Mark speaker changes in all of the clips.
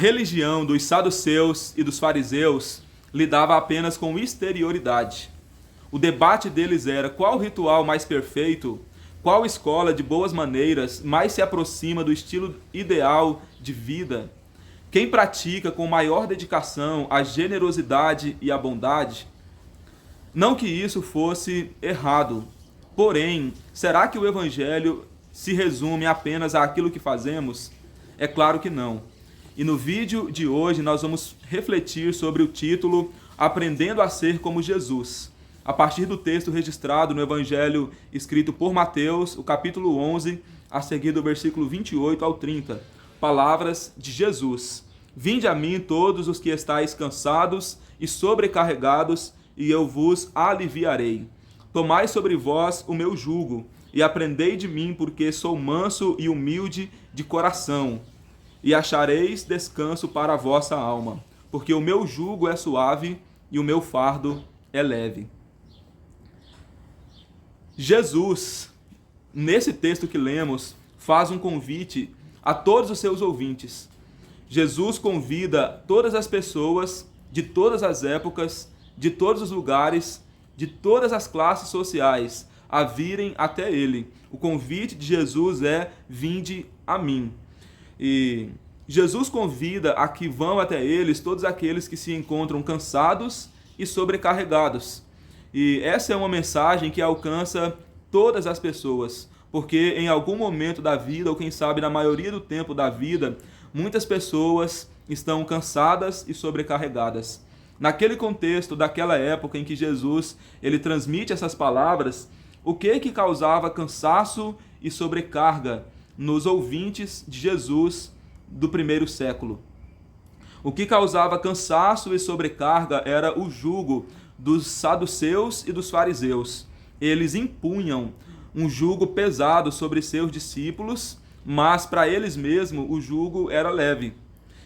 Speaker 1: religião dos saduceus e dos fariseus lidava apenas com exterioridade. O debate deles era qual ritual mais perfeito, qual escola de boas maneiras mais se aproxima do estilo ideal de vida, quem pratica com maior dedicação a generosidade e a bondade. Não que isso fosse errado, porém, será que o Evangelho se resume apenas àquilo que fazemos? É claro que não. E no vídeo de hoje nós vamos refletir sobre o título Aprendendo a Ser como Jesus, a partir do texto registrado no Evangelho escrito por Mateus, o capítulo 11, a seguir do versículo 28 ao 30. Palavras de Jesus. Vinde a mim todos os que estáis cansados e sobrecarregados, e eu vos aliviarei. Tomai sobre vós o meu jugo, e aprendei de mim, porque sou manso e humilde de coração, e achareis descanso para a vossa alma, porque o meu jugo é suave e o meu fardo é leve. Jesus, nesse texto que lemos, faz um convite a todos os seus ouvintes. Jesus convida todas as pessoas de todas as épocas, de todos os lugares, de todas as classes sociais, a virem até ele. O convite de Jesus é: vinde a mim. E Jesus convida a que vão até eles todos aqueles que se encontram cansados e sobrecarregados. E essa é uma mensagem que alcança todas as pessoas, porque em algum momento da vida, ou quem sabe na maioria do tempo da vida, muitas pessoas estão cansadas e sobrecarregadas. Naquele contexto, daquela época em que Jesus ele transmite essas palavras, o que causava cansaço e sobrecarga nos ouvintes de Jesus do primeiro século? O que causava cansaço e sobrecarga era o jugo dos saduceus e dos fariseus. Eles impunham um jugo pesado sobre seus discípulos, mas para eles mesmos o jugo era leve.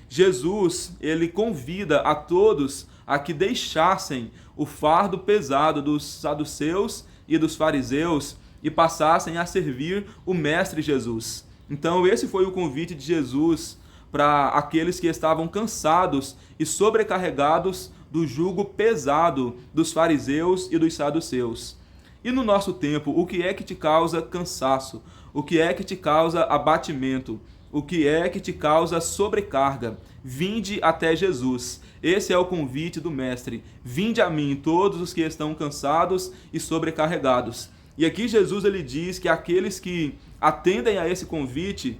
Speaker 1: Jesus, ele convida a todos a que deixassem o fardo pesado dos saduceus e dos fariseus e passassem a servir o Mestre Jesus. Então esse foi o convite de Jesus para aqueles que estavam cansados e sobrecarregados do jugo pesado dos fariseus e dos saduceus. E no nosso tempo, o que é que te causa cansaço? O que é que te causa abatimento? O que é que te causa sobrecarga? Vinde até Jesus. Esse é o convite do Mestre. Vinde a mim, todos os que estão cansados e sobrecarregados. E aqui Jesus ele diz que aqueles que atendem a esse convite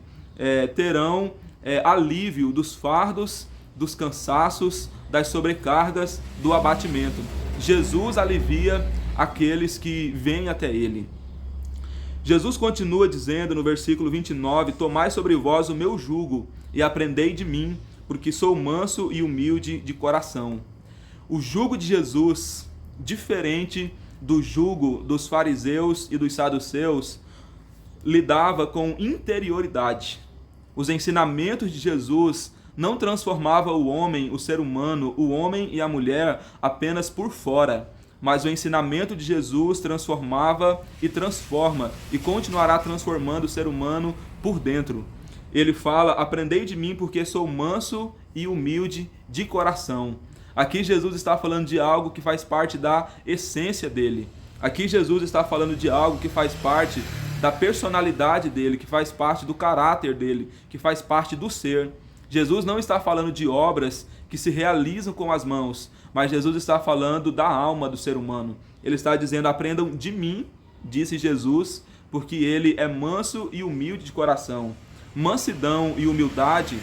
Speaker 1: terão alívio dos fardos, dos cansaços, das sobrecargas, do abatimento. Jesus alivia aqueles que vêm até ele. Jesus continua dizendo no versículo 29, tomai sobre vós o meu jugo e aprendei de mim, porque sou manso e humilde de coração. O jugo de Jesus, diferente do jugo dos fariseus e dos saduceus, lidava com interioridade. Os ensinamentos de Jesus não transformavam o homem, o ser humano, o homem e a mulher apenas por fora, mas o ensinamento de Jesus transformava e transforma e continuará transformando o ser humano por dentro. Ele fala: aprendei de mim porque sou manso e humilde de coração. Aqui Jesus está falando de algo que faz parte da essência dele. Aqui Jesus está falando de algo que faz parte da personalidade dele, que faz parte do caráter dele, que faz parte do ser. Jesus não está falando de obras que se realizam com as mãos, mas Jesus está falando da alma do ser humano. Ele está dizendo: aprendam de mim, disse Jesus, porque ele é manso e humilde de coração. Mansidão e humildade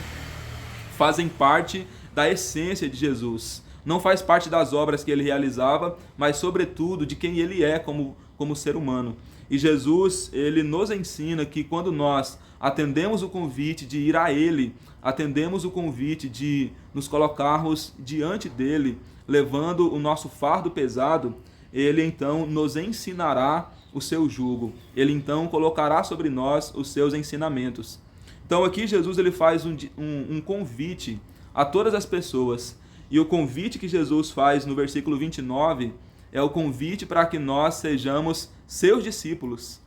Speaker 1: fazem parte da essência de Jesus. Não faz parte das obras que ele realizava, mas sobretudo de quem ele é como ser humano. E Jesus, ele nos ensina que quando nós atendemos o convite de ir a ele, atendemos o convite de nos colocarmos diante dele, levando o nosso fardo pesado, ele então nos ensinará o seu jugo. Ele então colocará sobre nós os seus ensinamentos. Então aqui Jesus ele faz um convite a todas as pessoas. E o convite que Jesus faz no versículo 29 é o convite para que nós sejamos seus discípulos.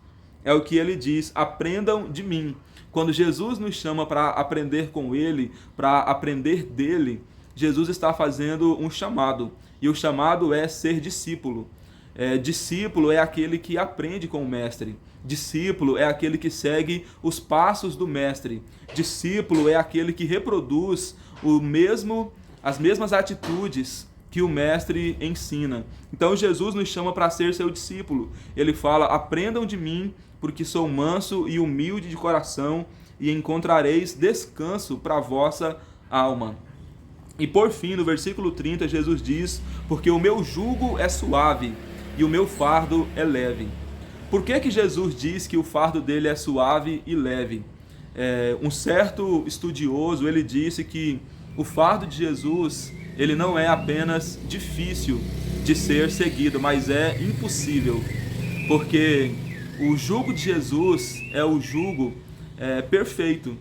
Speaker 1: é o que ele diz: aprendam de mim. Quando Jesus nos chama para aprender com ele, para aprender dele, Jesus está fazendo um chamado. E o chamado é ser discípulo. Discípulo é aquele que aprende com o mestre. Discípulo é aquele que segue os passos do mestre. Discípulo é aquele que reproduz as mesmas atitudes que o mestre ensina. Então Jesus nos chama para ser seu discípulo. Ele fala: aprendam de mim, porque sou manso e humilde de coração, e encontrareis descanso para a vossa alma. E por fim, no versículo 30, Jesus diz: porque o meu jugo é suave e o meu fardo é leve. Por que Jesus diz que o fardo dele é suave e leve? Um certo estudioso, ele disse que o fardo de Jesus, ele não é apenas difícil de ser seguido, mas é impossível. Porque o jugo de Jesus é o jugo perfeito.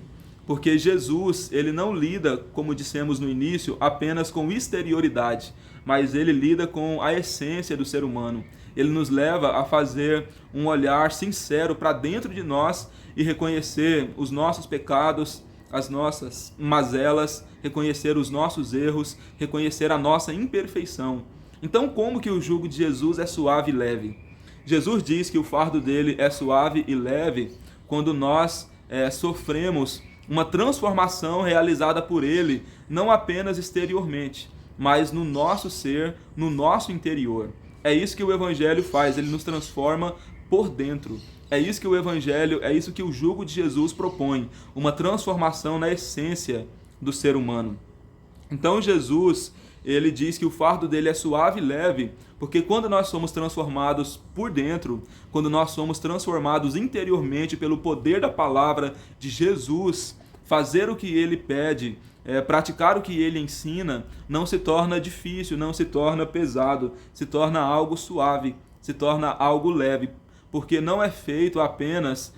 Speaker 1: Porque Jesus, ele não lida, como dissemos no início, apenas com exterioridade, mas ele lida com a essência do ser humano. Ele nos leva a fazer um olhar sincero para dentro de nós e reconhecer os nossos pecados, as nossas mazelas, reconhecer os nossos erros, reconhecer a nossa imperfeição. Então, como que o jugo de Jesus é suave e leve? Jesus diz que o fardo dele é suave e leve quando nós sofremos uma transformação realizada por ele, não apenas exteriormente, mas no nosso ser, no nosso interior. É isso que o Evangelho faz, ele nos transforma por dentro. É isso que o Evangelho, é isso que o jugo de Jesus propõe, uma transformação na essência do ser humano. Então Jesus, ele diz que o fardo dele é suave e leve, porque quando nós somos transformados por dentro, quando nós somos transformados interiormente pelo poder da palavra de Jesus, fazer o que ele pede, praticar o que ele ensina, não se torna difícil, não se torna pesado, se torna algo suave, se torna algo leve, porque não é feito apenas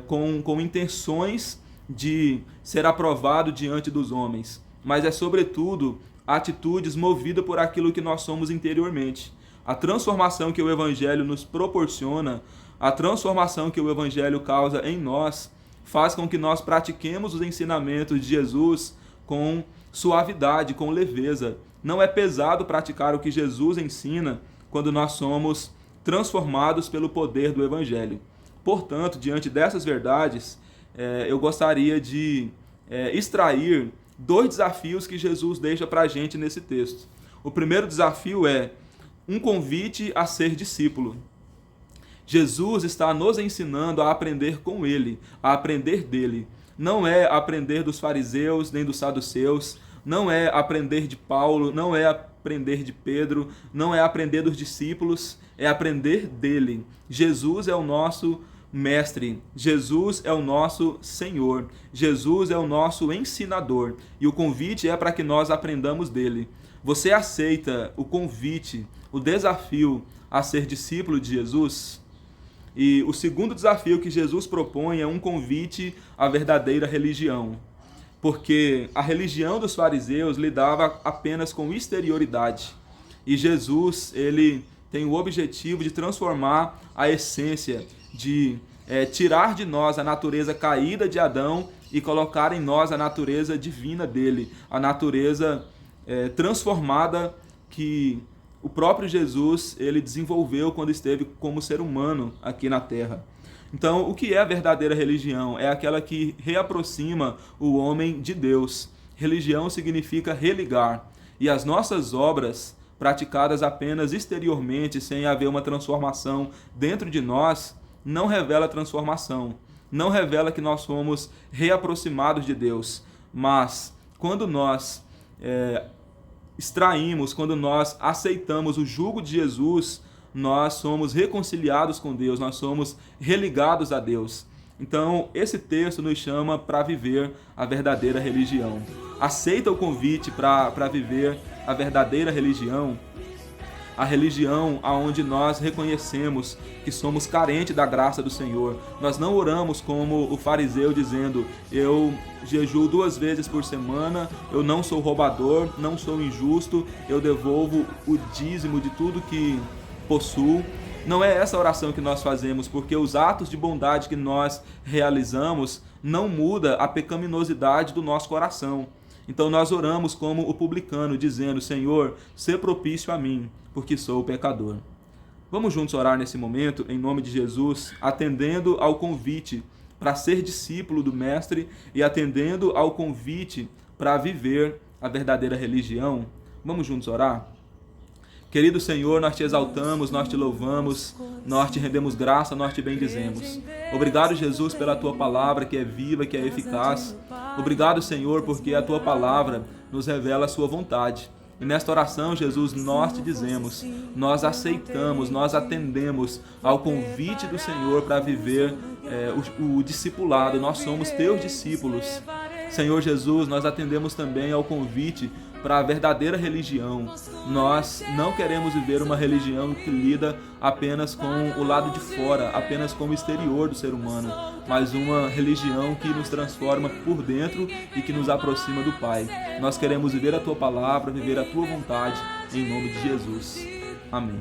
Speaker 1: com intenções de ser aprovado diante dos homens, mas é sobretudo atitudes movidas por aquilo que nós somos interiormente. A transformação que o Evangelho nos proporciona, a transformação que o Evangelho causa em nós, faz com que nós pratiquemos os ensinamentos de Jesus com suavidade, com leveza. Não é pesado praticar o que Jesus ensina quando nós somos transformados pelo poder do Evangelho. Portanto, diante dessas verdades, eu gostaria de extrair 2 desafios que Jesus deixa para a gente nesse texto. O primeiro desafio é um convite a ser discípulo. Jesus está nos ensinando a aprender com ele, a aprender dele. Não é aprender dos fariseus nem dos saduceus, não é aprender de Paulo, não é aprender de Pedro, não é aprender dos discípulos, é aprender dele. Jesus é o nosso mestre, Jesus é o nosso Senhor, Jesus é o nosso ensinador, e o convite é para que nós aprendamos dele. Você aceita o convite, o desafio a ser discípulo de Jesus? E o segundo desafio que Jesus propõe é um convite à verdadeira religião, porque a religião dos fariseus lidava apenas com exterioridade, e Jesus, ele tem o objetivo de transformar a essência, de tirar de nós a natureza caída de Adão e colocar em nós a natureza divina dele, a natureza transformada que o próprio Jesus ele desenvolveu quando esteve como ser humano aqui na Terra. Então, o que é a verdadeira religião? É aquela que reaproxima o homem de Deus. Religião significa religar. E as nossas obras, praticadas apenas exteriormente, sem haver uma transformação dentro de nós, não revela transformação. Não revela que nós somos reaproximados de Deus. Mas, quando nós extraímos, quando nós aceitamos o jugo de Jesus, nós somos reconciliados com Deus, nós somos religados a Deus. Então, esse texto nos chama para viver a verdadeira religião. Aceita o convite para viver a verdadeira religião, a religião onde nós reconhecemos que somos carentes da graça do Senhor. Nós não oramos como o fariseu dizendo: eu jejuo 2 vezes por semana, eu não sou roubador, não sou injusto, eu devolvo o dízimo de tudo que possuo. Não é essa oração que nós fazemos, porque os atos de bondade que nós realizamos não muda a pecaminosidade do nosso coração. Então nós oramos como o publicano, dizendo: Senhor, sê propício a mim, porque sou pecador. Vamos juntos orar nesse momento, em nome de Jesus, atendendo ao convite para ser discípulo do Mestre e atendendo ao convite para viver a verdadeira religião. Vamos juntos orar? Querido Senhor, nós te exaltamos, nós te louvamos, nós te rendemos graça, nós te bendizemos. Obrigado, Jesus, pela tua palavra que é viva, que é eficaz. Obrigado, Senhor, porque a tua palavra nos revela a sua vontade. E nesta oração, Jesus, nós te dizemos, nós aceitamos, nós atendemos ao convite do Senhor para viver o discipulado. Nós somos teus discípulos. Senhor Jesus, nós atendemos também ao convite para a verdadeira religião. Nós não queremos viver uma religião que lida apenas com o lado de fora, apenas com o exterior do ser humano, mas uma religião que nos transforma por dentro e que nos aproxima do Pai. Nós queremos viver a tua palavra, viver a tua vontade, em nome de Jesus. Amém.